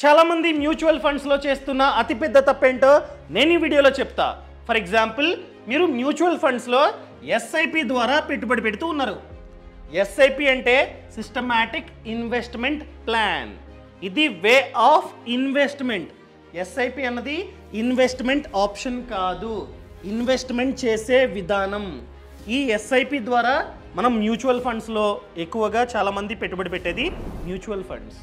చాలా మంది mutual funds లో చేస్తున్న అతిపెద్ద తప్పేంటో నేను ఈ వీడియోలో చెప్తా. ఫర్ ఎగ్జాంపుల్, మీరు మ్యూచువల్ ఫండ్స్ లో ఎస్ఐపి ద్వారా పెట్టుబడి పెడుతూ ఉన్నారు. ఎస్ఐపి అంటే సిస్టమాటిక్ ఇన్వెస్ట్మెంట్ ప్లాన్. ఇది వే ఆఫ్ ఇన్వెస్ట్మెంట్. ఎస్ఐపి అన్నది ఇన్వెస్ట్మెంట్ ఆప్షన్ కాదు, ఇన్వెస్ట్మెంట్ చేసే విధానం. ఈ ఎస్ఐపి ద్వారా మనం మ్యూచువల్ ఫండ్స్లో ఎక్కువగా చాలామంది పెట్టుబడి పెట్టేది మ్యూచువల్ ఫండ్స్.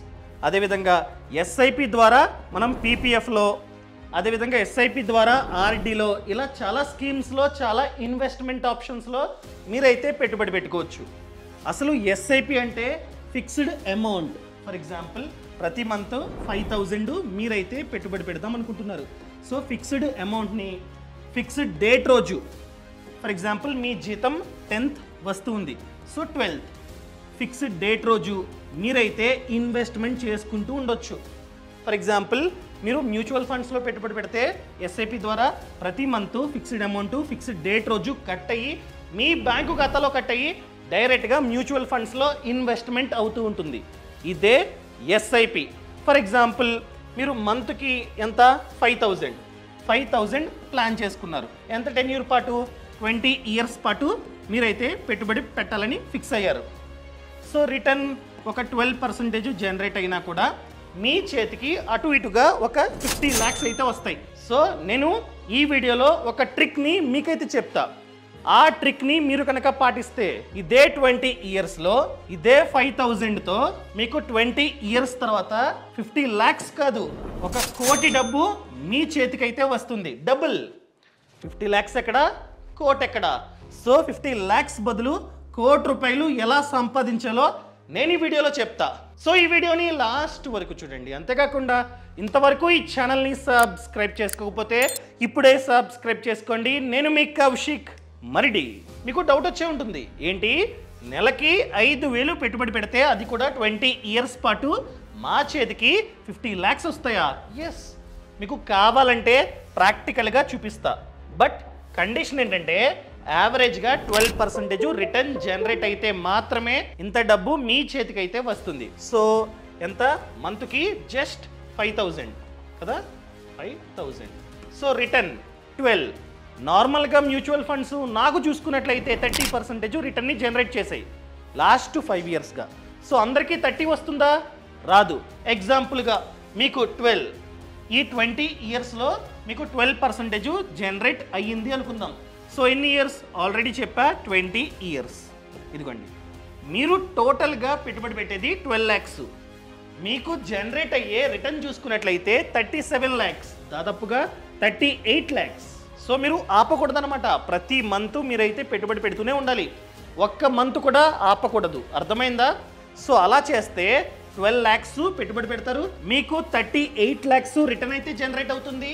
అదేవిధంగా ఎస్ఐపి ద్వారా మనం పీపీఎఫ్లో, అదేవిధంగా ఎస్ఐపి ద్వారా ఆర్డీలో, ఇలా చాలా స్కీమ్స్లో, చాలా ఇన్వెస్ట్మెంట్ ఆప్షన్స్లో మీరైతే పెట్టుబడి పెట్టుకోవచ్చు. అసలు ఎస్ఐపి అంటే ఫిక్స్డ్ అమౌంట్. ఫర్ ఎగ్జాంపుల్, ప్రతి మంత్ 5,000 మీరైతే పెట్టుబడి పెడదాం అనుకుంటున్నారు. సో ఫిక్స్డ్ అమౌంట్ని ఫిక్స్డ్ డేట్ రోజు, ఫర్ ఎగ్జాంపుల్ మీ జీతం 10th వస్తుంది, సో 12th ఫిక్స్డ్ డేట్ రోజు మీరైతే ఇన్వెస్ట్మెంట్ చేసుకుంటూ ఉండొచ్చు. ఫర్ ఎగ్జాంపుల్, మీరు మ్యూచువల్ ఫండ్స్లో పెట్టుబడి పెడితే ఎస్ఐపి ద్వారా ప్రతి month fixed amount fixed date రోజు కట్ అయ్యి మీ బ్యాంకు ఖాతాలో కట్ అయ్యి డైరెక్ట్గా మ్యూచువల్ ఫండ్స్లో ఇన్వెస్ట్మెంట్ అవుతూ ఉంటుంది. ఇదే ఎస్ఐపి. ఫర్ ఎగ్జాంపుల్, మీరు మంత్కి ఎంత 5,000 ప్లాన్ చేసుకున్నారు. ఎంత 10 years పాటు, 20 years పాటు మీరైతే పెట్టుబడి పెట్టాలని ఫిక్స్ అయ్యారు. సో రిటర్న్ ఒక 12% జనరేట్ అయినా కూడా మీ చేతికి అటు ఇటుగా ఒక 50 lakhs అయితే వస్తాయి. సో నేను ఈ వీడియోలో ఒక ట్రిక్ని మీకైతే చెప్తా. ఆ ట్రిక్ని మీరు కనుక పాటిస్తే ఇదే 20 yearsలో ఇదే 5,000తో మీకు 20 years తర్వాత 50 lakhs కాదు, 1 కోటి డబ్బు మీ చేతికైతే వస్తుంది. డబుల్. 50 lakhs ఎక్కడ, కోటి ఎక్కడ? సో 50 lakhs బదులు 1 కోటి రూపాయలు ఎలా సంపాదించాలో నేను ఈ వీడియోలో చెప్తా. సో ఈ వీడియోని లాస్ట్ వరకు చూడండి. అంతేకాకుండా ఇంతవరకు ఈ ఛానల్ని సబ్స్క్రైబ్ చేసుకోకపోతే ఇప్పుడే సబ్స్క్రైబ్ చేసుకోండి. నేను మీ కౌశిక్ మరిడి. మీకు డౌట్ వచ్చే ఉంటుంది, ఏంటి నెలకి 5,000 పెట్టుబడి పెడితే అది కూడా 20 years పాటు మా చేతికి 50 lakhs వస్తాయా? ఎస్, మీకు కావాలంటే ప్రాక్టికల్గా చూపిస్తా. బట్ కండిషన్ ఏంటంటే యావరేజ్గా 12% రిటర్న్ జనరేట్ అయితే మాత్రమే ఇంత డబ్బు మీ చేతికి అయితే వస్తుంది. సో ఎంత? మంత్కి జస్ట్ 5,000 కదా, 5,000. So return 12. నార్మల్గా మ్యూచువల్ ఫండ్స్ నాకు చూసుకున్నట్లయితే 30% రిటర్న్ని జనరేట్ చేసాయి లాస్ట్ 5 yearsగా. సో అందరికీ 30 వస్తుందా? రాదు. ఎగ్జాంపుల్గా మీకు 12, ఈ 20 yearsలో మీకు 12% జనరేట్ అయ్యింది అనుకుందాం. సో ఎన్ని ఇయర్స్? ఆల్రెడీ చెప్పా, 20 years. ఇదిగోండి, మీరు టోటల్గా పెట్టుబడి పెట్టేది 12 lakhs. మీకు జనరేట్ అయ్యే రిటర్న్ చూసుకున్నట్లయితే 37 lakhs, దాదాపుగా 38 lakhs. సో మీరు ఆపకూడదనమాట. ప్రతి మంత్ మీరైతే పెట్టుబడి పెడుతూనే ఉండాలి, ఒక్క మంత్ కూడా ఆపకూడదు. అర్థమైందా? సో అలా చేస్తే 12 lakhs పెట్టుబడి పెడతారు, మీకు 38 lakhs రిటర్న్ అయితే జనరేట్ అవుతుంది.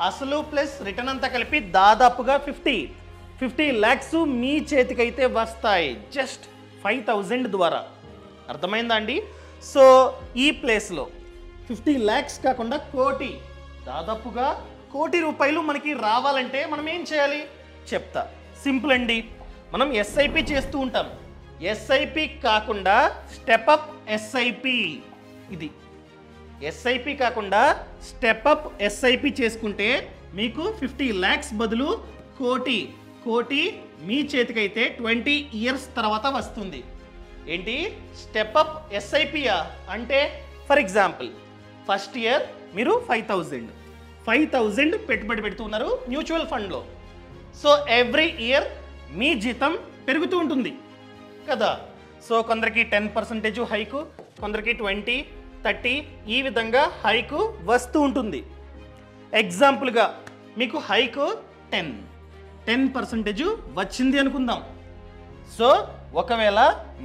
అసలు ప్లస్ రిటర్న్ అంతా కలిపి దాదాపుగా 50 lakhs మీ చేతికైతే వస్తాయి జస్ట్ 5,000 ద్వారా. అర్థమైందా అండి? సో ఈ ప్లేస్లో 50 lakhs కాకుండా కోటి, దాదాపుగా 1 కోటి రూపాయలు మనకి రావాలంటే మనం ఏం చేయాలి చెప్తా. సింపుల్ అండి. మనం ఎస్ఐపి చేస్తూ ఉంటాం. ఎస్ఐపి కాకుండా స్టెప్అప్ ఎస్ఐపి. ఇది ఎస్ఐపి కాకుండా స్టెప్అప్ ఎస్ఐపి చేసుకుంటే మీకు 50 lakhs బదులు కోటి మీ చేతికైతే 20 years తర్వాత వస్తుంది. ఏంటి స్టెప్అప్ ఎస్ఐపియా అంటే? ఫర్ ఎగ్జాంపుల్, ఫస్ట్ ఇయర్ మీరు 5,000 పెట్టుబడి పెడుతున్నారు మ్యూచువల్ ఫండ్లో. సో ఎవ్రీ ఇయర్ మీ జీతం పెరుగుతూ ఉంటుంది కదా. సో కొందరికి 10% హైకు, కొందరికి 20, 30 ఈ విధంగా హైకు వస్తూ ఉంటుంది. ఎగ్జాంపుల్గా మీకు హైకు 10% వచ్చింది అనుకుందాం. సో ఒకవేళ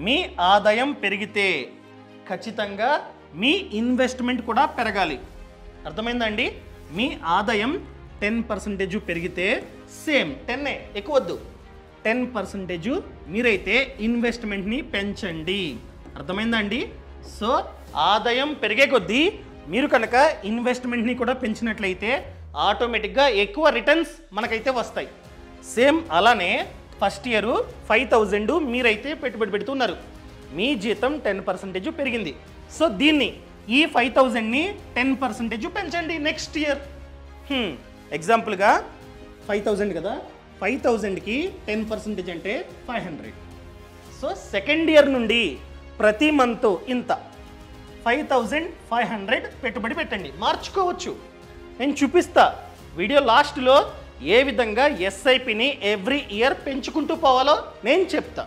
మీ ఆదాయం పెరిగితే ఖచ్చితంగా మీ ఇన్వెస్ట్మెంట్ కూడా పెరగాలి. అర్థమైందండి? మీ ఆదాయం 10% పెరిగితే సేమ్ 10 ఎక్కువద్దు, 10% మీరైతే ఇన్వెస్ట్మెంట్ని పెంచండి. అర్థమైందండి? సో ఆదాయం పెరిగే కొద్దీ మీరు కనుక ఇన్వెస్ట్మెంట్ని కూడా పెంచినట్లయితే ఆటోమేటిక్గా ఎక్కువ రిటర్న్స్ మనకైతే వస్తాయి. సేమ్ అలానే ఫస్ట్ ఇయర్ 5,000 మీరైతే పెట్టుబడి పెడుతున్నారు, మీ జీతం 10% పెరిగింది. సో దీన్ని ఈ 5,000ని 10% పెంచండి నెక్స్ట్ ఇయర్. ఎగ్జాంపుల్గా 5,000 కదా, 5,000కి 10% అంటే 500. సో సెకండ్ ఇయర్ నుండి ప్రతి మంత్ ఇంత 5,500 పెట్టుబడి పెట్టండి. మార్చుకోవచ్చు, నేను చూపిస్తా వీడియో లాస్ట్లో ఏ విధంగా ఎస్ఐపిని ఎవ్రీ ఇయర్ పెంచుకుంటూ పోవాలో నేను చెప్తా.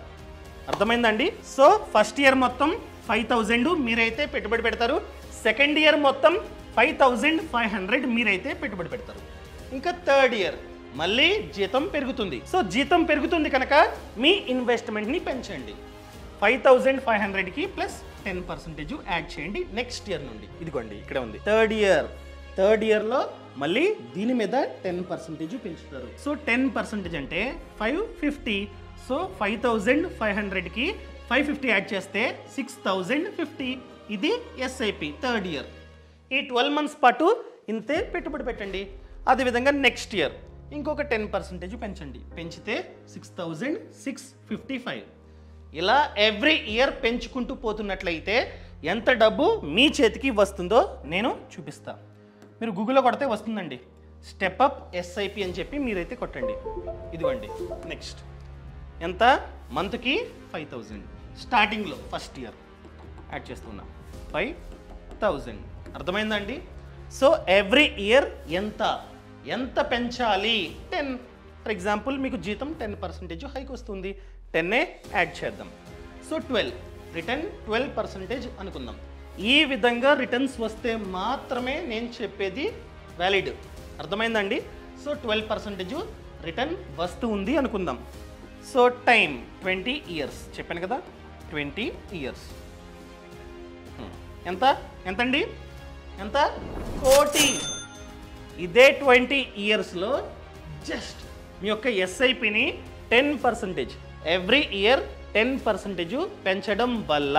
అర్థమైందండి? సో ఫస్ట్ ఇయర్ మొత్తం 5,000 మీరైతే పెట్టుబడి పెడతారు, సెకండ్ ఇయర్ మొత్తం 5,500 మీరైతే పెట్టుబడి పెడతారు. ఇంకా థర్డ్ ఇయర్ మళ్ళీ జీతం పెరుగుతుంది. సో జీతం పెరుగుతుంది కనుక మీ ఇన్వెస్ట్మెంట్ని పెంచండి. 5,500కి ప్లస్ 10% యాడ్ చేయండి నెక్స్ట్ ఇయర్ నుండి. ఇదిగోండి ఇక్కడ ఉంది థర్డ్ ఇయర్లో మళ్ళీ దీని మీద 10% పెంచుతారు. సో 10% అంటే 550. సో 5,500కి 550 యాడ్ చేస్తే 6,050. ఇది ఎస్ఐపి థర్డ్ ఇయర్. ఈ 12 months పాటు ఇంతే పెట్టుబడి పెట్టండి. అదేవిధంగా నెక్స్ట్ ఇయర్ ఇంకొక 10% పెంచండి, పెంచితే 6,655. ఇలా ఎవ్రీ ఇయర్ పెంచుకుంటూ పోతున్నట్లయితే ఎంత డబ్బు మీ చేతికి వస్తుందో నేను చూపిస్తా. మీరు గూగుల్లో కొడితే వస్తుందండి, స్టెప్అప్ ఎస్ఐపి అని చెప్పి మీరైతే కొట్టండి. ఇదిగోండి నెక్స్ట్ ఎంత, మంత్కి 5,000 స్టార్టింగ్లో ఫస్ట్ ఇయర్ యాడ్ చేస్తున్నా 5,000. అర్థమైందండి? సో ఎవ్రీ ఇయర్ ఎంత పెంచాలి? 10. ఫర్ ఎగ్జాంపుల్ మీకు జీతం 10% హైక్ వస్తుంది, 10 యాడ్ చేద్దాం. సో 12 రిటర్న్ 12% అనుకుందాం. ఈ విధంగా రిటర్న్స్ వస్తే మాత్రమే నేను చెప్పేది వ్యాలిడ్. అర్థమైందండి? సో 12% రిటర్న్ వస్తూ ఉంది అనుకుందాం. సో టైం 20 years చెప్పాను కదా, 20 years ఎంతండి? ఎంత? 1 కోటి. ఇదే 20 yearsలో జస్ట్ మీ యొక్క ఎస్ఐపిని 10% ఎవ్రీ ఇయర్ 10% పెంచడం వల్ల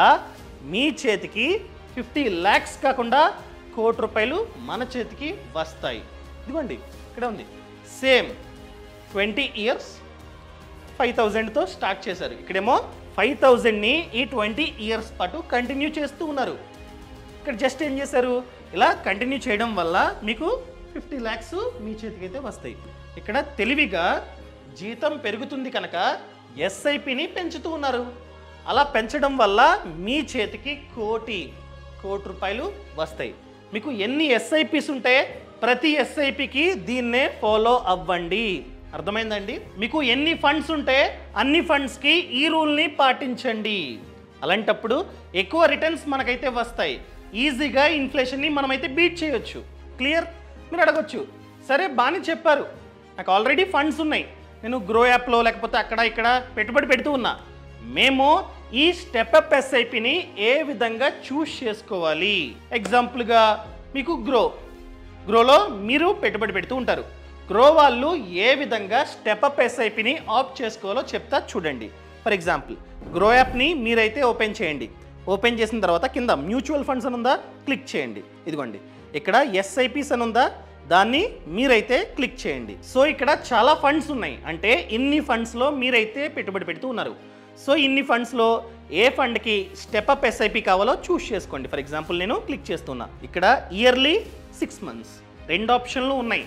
మీ చేతికి 50 lakhs కాకుండా 1 కోటి రూపాయలు మన చేతికి వస్తాయి. ఇదిగోండి ఇక్కడ ఉంది. సేమ్ 20 years 5,000తో స్టార్ట్ చేశారు. ఇక్కడేమో 5,000ని ఈ 20 years పాటు కంటిన్యూ చేస్తూ ఉన్నారు. ఇక్కడ జస్ట్ ఏం చేశారు, ఇలా కంటిన్యూ చేయడం వల్ల మీకు 50 lakhs మీ చేతికి అయితే వస్తాయి. ఇక్కడ తెలివిగా జీతం పెరుగుతుంది కనుక ఎస్ఐపిని పెంచుతూ ఉన్నారు. అలా పెంచడం వల్ల మీ చేతికి 1 కోటి రూపాయలు వస్తాయి. మీకు ఎన్ని ఎస్ఐపిస్ ఉంటే ప్రతి ఎస్ఐపికి దీన్నే ఫాలో అవ్వండి. అర్థమైందండి? మీకు ఎన్ని ఫండ్స్ ఉంటే అన్ని ఫండ్స్కి ఈ రూల్ని పాటించండి. అలాంటప్పుడు ఎక్కువ రిటర్న్స్ మనకైతే వస్తాయి. ఈజీగా ఇన్ఫ్లేషన్ని మనమైతే బీట్ చేయొచ్చు. క్లియర్? మీరు అడగొచ్చు, సరే బాగానే చెప్పారు, నాకు ఆల్రెడీ ఫండ్స్ ఉన్నాయి, నేను గ్రో యాప్లో లేకపోతే అక్కడ ఇక్కడ పెట్టుబడి పెడుతూ ఉన్నా. మేము ఈ స్టెప్అప్ ఎస్ఐపిని ఏ విధంగా చూస్ చేసుకోవాలి? ఎగ్జాంపుల్గా మీకు గ్రోలో మీరు పెట్టుబడి పెడుతూ ఉంటారు. గ్రో వాళ్ళు ఏ విధంగా స్టెప్అప్ ఎస్ఐపిని ఆప్ట్ చేసుకోవాలో చెప్తా చూడండి. ఫర్ ఎగ్జాంపుల్ గ్రో యాప్ని మీరైతే ఓపెన్ చేయండి. ఓపెన్ చేసిన తర్వాత కింద మ్యూచువల్ ఫండ్స్ అని ఉందా, క్లిక్ చేయండి. ఇదిగోండి ఇక్కడ ఎస్ఐపిస్ అని ఉందా, దాన్ని మీరైతే క్లిక్ చేయండి. సో ఇక్కడ చాలా ఫండ్స్ ఉన్నాయి, అంటే ఇన్ని ఫండ్స్లో మీరైతే పెట్టుబడి పెడుతూ ఉన్నారు. సో ఇన్ని ఫండ్స్లో ఏ ఫండ్కి స్టెప్అప్ ఎస్ఐపి కావాలో చూస్ చేసుకోండి. ఫర్ ఎగ్జాంపుల్ నేను క్లిక్ చేస్తున్నా. ఇక్కడ ఇయర్లీ 6 months 2 ఆప్షన్లు ఉన్నాయి.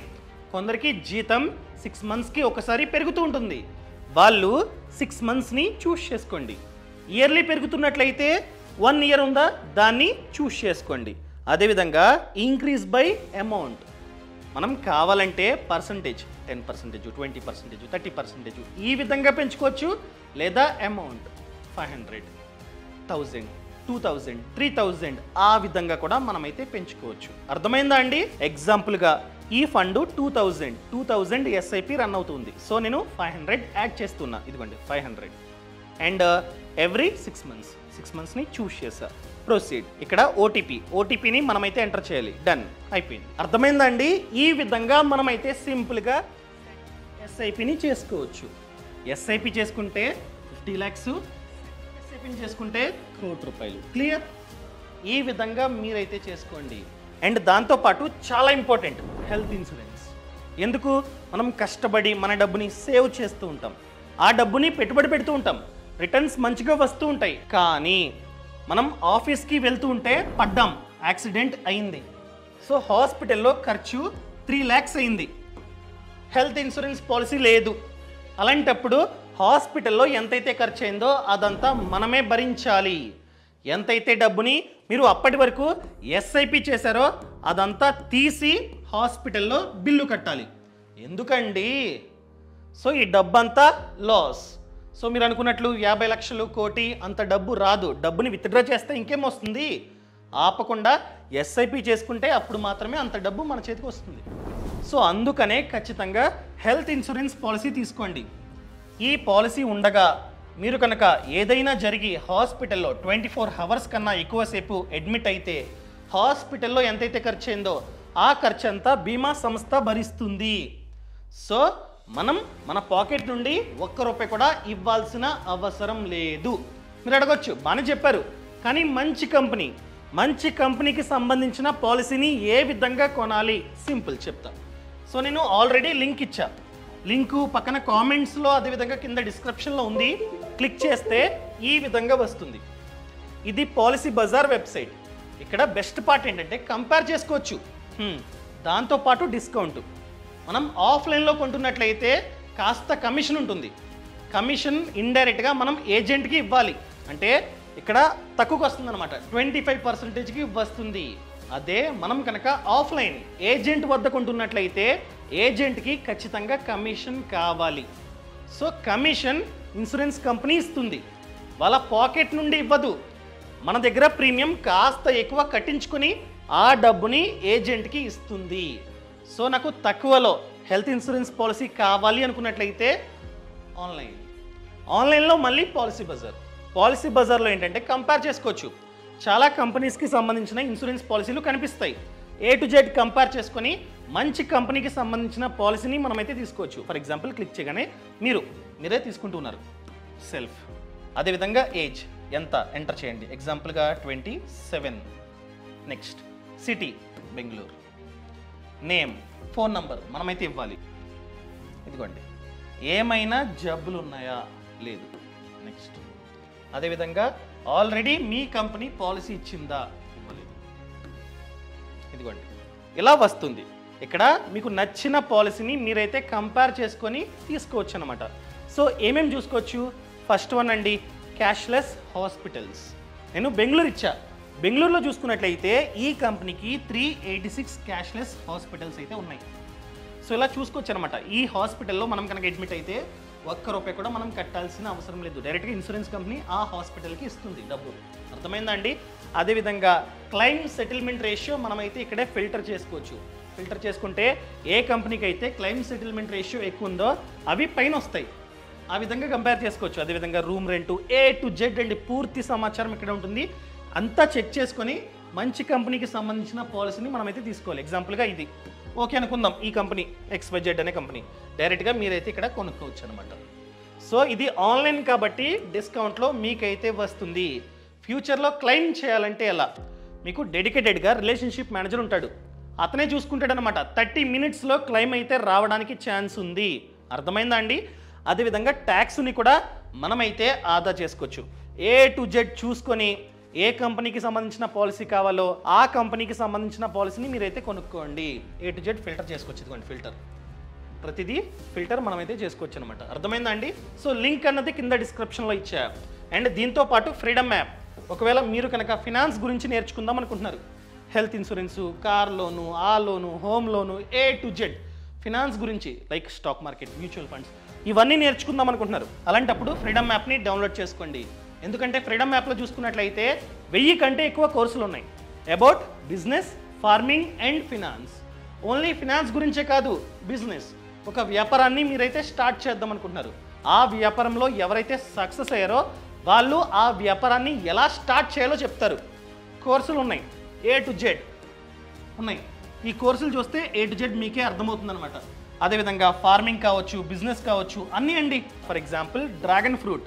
కొందరికి జీతం 6 monthsకి ఒకసారి పెరుగుతూ ఉంటుంది, వాళ్ళు 6 monthsని చూస్ చేసుకోండి. ఇయర్లీ పెరుగుతున్నట్లయితే 1 year ఉందా, దాన్ని చూస్ చేసుకోండి. అదేవిధంగా ఇంక్రీజ్ బై అమౌంట్, మనం కావాలంటే పర్సంటేజ్ 10%, 20%, 30% ఈ విధంగా పెంచుకోవచ్చు. లేదా అమౌంట్ 500, 1000, 2000, 3000 ఆ విధంగా కూడా మనమైతే పెంచుకోవచ్చు. అర్థమైందా అండి? ఎగ్జాంపుల్గా ఈ ఫండ్ 2000 ఎస్ఐపి రన్ అవుతుంది. సో నేను 500 యాడ్ చేస్తున్నా. ఇదిగోండి 500 అండ్ ఎవ్రీ 6 monthsని చూస్ చేసా. ప్రొసీడ్. ఇక్కడ ఓటీపీని మనమైతే ఎంటర్ చేయాలి. డన్, అయిపోయింది. అర్థమైందండి? ఈ విధంగా మనమైతే సింపుల్గా ఎస్ఐపిని చేసుకోవచ్చు. ఎస్ఐపి చేసుకుంటే 50 lakhs, ఎస్ఐపిని చేసుకుంటే 1 కోటి రూపాయలు. క్లియర్? ఈ విధంగా మీరైతే చేసుకోండి. అండ్ దాంతోపాటు చాలా ఇంపార్టెంట్ హెల్త్ ఇన్సూరెన్స్. ఎందుకు? మనం కష్టపడి మన డబ్బుని సేవ్ చేస్తూ ఉంటాం, ఆ డబ్బుని పెట్టుబడి పెడుతూ ఉంటాం, రిటర్న్స్ మంచిగా వస్తూ ఉంటాయి. కానీ మనం ఆఫీస్కి వెళ్తూ ఉంటే పడ్డాం, యాక్సిడెంట్ అయింది. సో హాస్పిటల్లో ఖర్చు 3 lakhs అయింది. హెల్త్ ఇన్సూరెన్స్ పాలసీ లేదు. అలాంటప్పుడు హాస్పిటల్లో ఎంతైతే ఖర్చు అయిందో అదంతా మనమే భరించాలి. ఎంతైతే డబ్బుని మీరు అప్పటి వరకు ఎస్ఐపి చేశారో అదంతా తీసి హాస్పిటల్లో బిల్లు కట్టాలి. ఎందుకండి? సో ఈ డబ్బంతా లాస్. సో మీరు అనుకున్నట్లు 50 లక్షలు, కోటి అంత డబ్బు రాదు. డబ్బుని విత్డ్రా చేస్తే ఇంకేం వస్తుంది? ఆపకుండా ఎస్ఐపి చేసుకుంటే అప్పుడు మాత్రమే అంత డబ్బు మన చేతికి వస్తుంది. సో అందుకనే ఖచ్చితంగా హెల్త్ ఇన్సూరెన్స్ పాలసీ తీసుకోండి. ఈ పాలసీ ఉండగా మీరు కనుక ఏదైనా జరిగి హాస్పిటల్లో 24 hours కన్నా ఎక్కువసేపు అడ్మిట్ అయితే హాస్పిటల్లో ఎంతైతే ఖర్చు అయిందో ఆ ఖర్చు అంతా బీమా సంస్థ భరిస్తుంది. సో మనం మన పాకెట్ నుండి ₹1 కూడా ఇవ్వాల్సిన అవసరం లేదు. మీరు అడగొచ్చు, బాగానే చెప్పారు, కానీ మంచి కంపెనీకి సంబంధించిన పాలసీని ఏ విధంగా కొనాలి? సింపుల్ చెప్తా. సో నేను ఆల్రెడీ లింక్ ఇచ్చా. లింకు పక్కన కామెంట్స్లో అదేవిధంగా కింద డిస్క్రిప్షన్లో ఉంది. క్లిక్ చేస్తే ఈ విధంగా వస్తుంది. ఇది పాలసీ బజార్ వెబ్సైట్. ఇక్కడ బెస్ట్ పార్ట్ ఏంటంటే కంపేర్ చేసుకోవచ్చు. దాంతోపాటు డిస్కౌంట్. మనం ఆఫ్లైన్లో కొంటున్నట్లయితే కాస్త కమిషన్ ఉంటుంది. కమిషన్ ఇండైరెక్ట్గా మనం ఏజెంట్కి ఇవ్వాలి. అంటే ఇక్కడ తక్కువకి వస్తుంది అనమాట, 25%కి వస్తుంది. అదే మనం కనుక ఆఫ్లైన్ ఏజెంట్ వద్ద కొంటున్నట్లయితే ఏజెంట్కి ఖచ్చితంగా కమిషన్ కావాలి. సో కమిషన్ ఇన్సూరెన్స్ కంపెనీ ఇస్తుంది, వాళ్ళ పాకెట్ నుండి ఇవ్వదు. మన దగ్గర ప్రీమియం కాస్త ఎక్కువ కట్టించుకొని ఆ డబ్బుని ఏజెంట్కి ఇస్తుంది. సో నాకు తక్కువలో హెల్త్ ఇన్సూరెన్స్ పాలసీ కావాలి అనుకున్నట్లయితే ఆన్లైన్లో మళ్ళీ పాలసీ బజార్లో ఏంటంటే కంపేర్ చేసుకోవచ్చు. చాలా కంపెనీస్కి సంబంధించిన ఇన్సూరెన్స్ పాలసీలు కనిపిస్తాయి. A to Z కంపేర్ చేసుకొని మంచి కంపెనీకి సంబంధించిన పాలసీని మనమైతే తీసుకోవచ్చు. ఫర్ ఎగ్జాంపుల్ క్లిక్ చేయగానే మీరే తీసుకుంటున్నారు. సెల్ఫ్, అదేవిధంగా ఏజ్ ఎంత ఎంటర్ చేయండి. ఎగ్జాంపుల్గా 27. Next city Bengaluru, name, phone number మనమైతే ఇవ్వాలి. ఇదిగోండి, ఏమైనా జబ్బులు ఉన్నాయా? లేదు. నెక్స్ట్ అదేవిధంగా ఆల్రెడీ మీ కంపెనీ పాలసీ ఇచ్చిందా? ఇవ్వలేదు. ఇదిగోండి, ఇలా వస్తుంది. ఇక్కడ మీకు నచ్చిన పాలసీని మీరైతే కంపేర్ చేసుకొని తీసుకోవచ్చు అనమాట. సో ఏమేమి చూసుకోవచ్చు? ఫస్ట్ వన్ అండి, క్యాష్లెస్ హాస్పిటల్స్. నేను బెంగళూరు ఇచ్చా. బెంగళూరులో చూసుకున్నట్లయితే ఈ కంపెనీకి 386 క్యాష్లెస్ హాస్పిటల్స్ అయితే ఉన్నాయి. సో ఇలా చూసుకోవచ్చు అనమాట. ఈ హాస్పిటల్లో మనం కనుక అడ్మిట్ అయితే ₹1 కూడా మనం కట్టాల్సిన అవసరం లేదు. డైరెక్ట్గా ఇన్సూరెన్స్ కంపెనీ ఆ హాస్పిటల్కి ఇస్తుంది డబ్బు. అర్థమైందా అండి? అదేవిధంగా క్లెయిమ్ సెటిల్మెంట్ రేషియో మనమైతే ఇక్కడే ఫిల్టర్ చేసుకోవచ్చు. ఫిల్టర్ చేసుకుంటే ఏ కంపెనీకి అయితే క్లెయిమ్ సెటిల్మెంట్ రేషియో ఎక్కువ ఉందో అవి పైన వస్తాయి. ఆ విధంగా కంపేర్ చేసుకోవచ్చు. అదేవిధంగా room rent, A to Z అండి, పూర్తి సమాచారం ఇక్కడ ఉంటుంది. అంతా చెక్ చేసుకొని మంచి కంపెనీకి సంబంధించిన పాలసీని మనమైతే తీసుకోవాలి. ఎగ్జాంపుల్గా ఇది ఓకే అనుకుందాం. ఈ కంపెనీ XYZ అనే కంపెనీ డైరెక్ట్గా మీరైతే ఇక్కడ కొనుక్కోవచ్చు అనమాట. సో ఇది ఆన్లైన్ కాబట్టి డిస్కౌంట్లో మీకైతే వస్తుంది. ఫ్యూచర్లో క్లెయిమ్ చేయాలంటే ఎలా? మీకు డెడికేటెడ్గా రిలేషన్షిప్ మేనేజర్ ఉంటాడు, అతనే చూసుకుంటాడు అనమాట. 30 minutesలో క్లెయిమ్ అయితే రావడానికి ఛాన్స్ ఉంది. అర్థమైందా అండి? అదేవిధంగా ట్యాక్స్ని కూడా మనమైతే ఆదా చేసుకోవచ్చు. A to Z చూసుకొని ఏ కంపెనీకి సంబంధించిన పాలసీ కావాలో ఆ కంపెనీకి సంబంధించిన పాలసీని మీరైతే కొనుక్కోండి. A to Z ఫిల్టర్ చేసుకోవచ్చు. ఇదిగోండి ఫిల్టర్, ప్రతిదీ ఫిల్టర్ మనమైతే చేసుకోవచ్చు అనమాట. అర్థమైందా అండి? సో లింక్ అన్నది కింద డిస్క్రిప్షన్లో ఇచ్చా. అండ్ దీంతో పాటు ఫ్రీడమ్ యాప్. ఒకవేళ మీరు కనుక ఫినాన్స్ గురించి నేర్చుకుందాం అనుకుంటున్నారు, హెల్త్ ఇన్సూరెన్సు, కార్ లోను, ఆ loan, home loan, A to Z finance గురించి like stock market, mutual funds ఇవన్నీ నేర్చుకుందాం అనుకుంటున్నారు, అలాంటప్పుడు ఫ్రీడమ్ యాప్ని డౌన్లోడ్ చేసుకోండి. ఎందుకంటే ఫ్రీడమ్ యాప్లో చూసుకున్నట్లయితే 1000 కంటే ఎక్కువ కోర్సులు ఉన్నాయి about business, farming and finance. Only finance గురించే కాదు, బిజినెస్, ఒక వ్యాపారాన్ని మీరైతే స్టార్ట్ చేద్దాం అనుకుంటున్నారు, ఆ వ్యాపారంలో ఎవరైతే సక్సెస్ అయ్యారో వాళ్ళు ఆ వ్యాపారాన్ని ఎలా స్టార్ట్ చేయాలో చెప్తారు. కోర్సులు ఉన్నాయి, A to Z ఉన్నాయి. ఈ కోర్సులు చూస్తే A to Z మీకే అర్థమవుతుంది అనమాట. అదేవిధంగా ఫార్మింగ్ కావచ్చు, బిజినెస్ కావచ్చు, అన్నీ అండి. ఫర్ ఎగ్జాంపుల్ డ్రాగన్ ఫ్రూట్,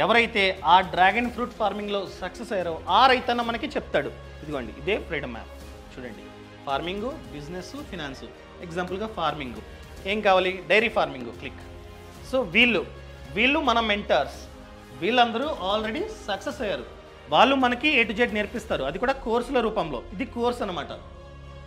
ఎవరైతే ఆ డ్రాగన్ ఫ్రూట్ ఫార్మింగ్లో సక్సెస్ అయ్యారో ఆ రైతన్న మనకి చెప్తాడు. ఇదిగోండి ఇదే ఫ్రీడమ్ యాప్. చూడండి, ఫార్మింగ్, బిజినెస్, ఫినాన్స్. ఎగ్జాంపుల్గా ఫార్మింగ్ ఏం కావాలి? Dairy farming, click. సో వీళ్ళు మన మెంటర్స్, వీళ్ళందరూ ఆల్రెడీ సక్సెస్ అయ్యారు. వాళ్ళు మనకి A to Z నేర్పిస్తారు, అది కూడా కోర్సుల రూపంలో. ఇది కోర్స్ అనమాట.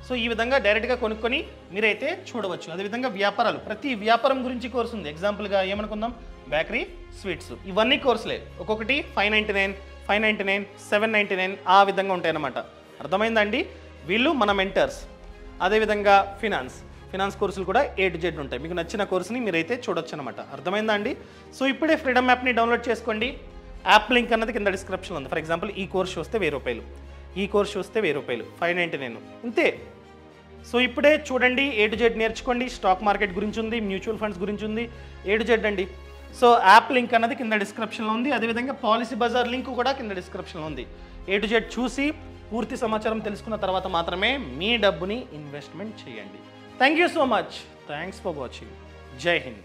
సో ఈ విధంగా డైరెక్ట్గా కొనుక్కొని మీరైతే చూడవచ్చు. అదేవిధంగా వ్యాపారాలు, ప్రతి వ్యాపారం గురించి కోర్సు ఉంది. ఎగ్జాంపుల్గా ఏమనుకుందాం, బేకరీ, స్వీట్స్, ఇవన్నీ కోర్సులే. ఒక్కొక్కటి 599, 599, 799 ఆ విధంగా ఉంటాయన్నమాట. అర్థమైందా అండి? వీళ్ళు మన మెంటర్స్. అదేవిధంగా ఫినాన్స్ కోర్సులు కూడా A to Z ఉంటాయి. మీకు నచ్చిన కోర్సుని మీరైతే చూడొచ్చు అనమాట. అర్థమైందా అండి? సో ఇప్పుడే ఫ్రీడమ్ యాప్ని డౌన్లోడ్ చేసుకోండి. యాప్ లింక్ అన్నది కింద డిస్క్రిప్షన్లో ఉంది. ఫర్ ఎగ్జాంపుల్ ఈ కోర్స్ చూస్తే 1000 రూపాయలు, ఈ కోర్స్ చూస్తే 1000 రూపాయలు, 599 ఇంతే. సో ఇప్పుడే చూడండి, A to Z నేర్చుకోండి. స్టాక్ మార్కెట్ గురించి ఉంది, మ్యూచువల్ ఫండ్స్ గురించి ఉంది, A to Z అండి. సో యాప్ లింక్ అన్నది కింద డిస్క్రిప్షన్లో ఉంది. అదేవిధంగా పాలసీ బజార్ లింక్ కూడా కింద డిస్క్రిప్షన్లో ఉంది. A to Z చూసి పూర్తి సమాచారం తెలుసుకున్న తర్వాత మాత్రమే మీ డబ్బుని ఇన్వెస్ట్మెంట్ చేయండి. Thank you so much. Thanks for watching. జై హింద్.